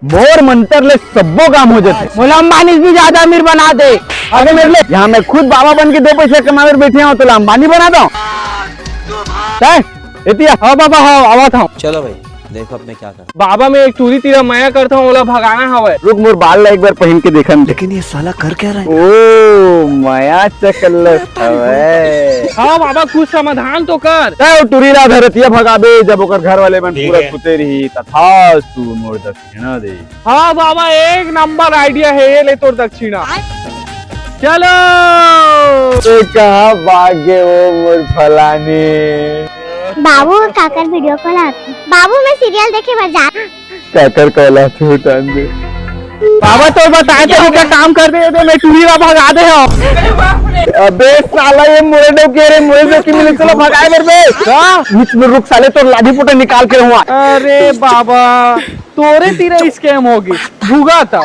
मोर मंतर ले सबो काम हो जाते। मोला अंबानी भी ज्यादा अमीर बना दे। अरे मेरे लिए यहाँ मैं खुद बाबा बन के 2 पैसे कमाकर बैठे हूँ, तो अंबानी बना दो। हाँ बाबा, हाँ आवा था। चलो भाई देखो अब मैं क्या कर। बाबा मैं एक टूरी तीरा माया करता हूँ, ओला भगाना हवे। रुक मोर बाल ला एक बार पहन के देखन। लेकिन ये साला कर क्या रहा है? ओ माया चकल हवे। हाँ बाबा कुछ समाधान तो कर। तै टूरी ला धरतिया भगाबे, जब ओकर घर वाले मन पूरा सुते रही तथास्तु मोर दक्षिणा दे। हाँ बाबा एक नंबर आइडिया है, ये ले तोर दक्षिणा। चलो कहाँ भाग्य वो मोर फलाने। बाबू काकर वीडियो कॉल आती। बाबू मैं सीरियल देखे बर जा। काकर कॉल आते हो टान दे। बाबा तो बताए थे क्या काम कर दे, मैं टूरी ला भगा दे हो। अबे साला ये मोरे के रे मोरे की मिले, चलो भगाए मेरे बे। बीच में रुक साले, तो लाठी पोटा निकाल के हुआ। अरे बाबा तोरे तीरा स्कैम होगी, भूगा था।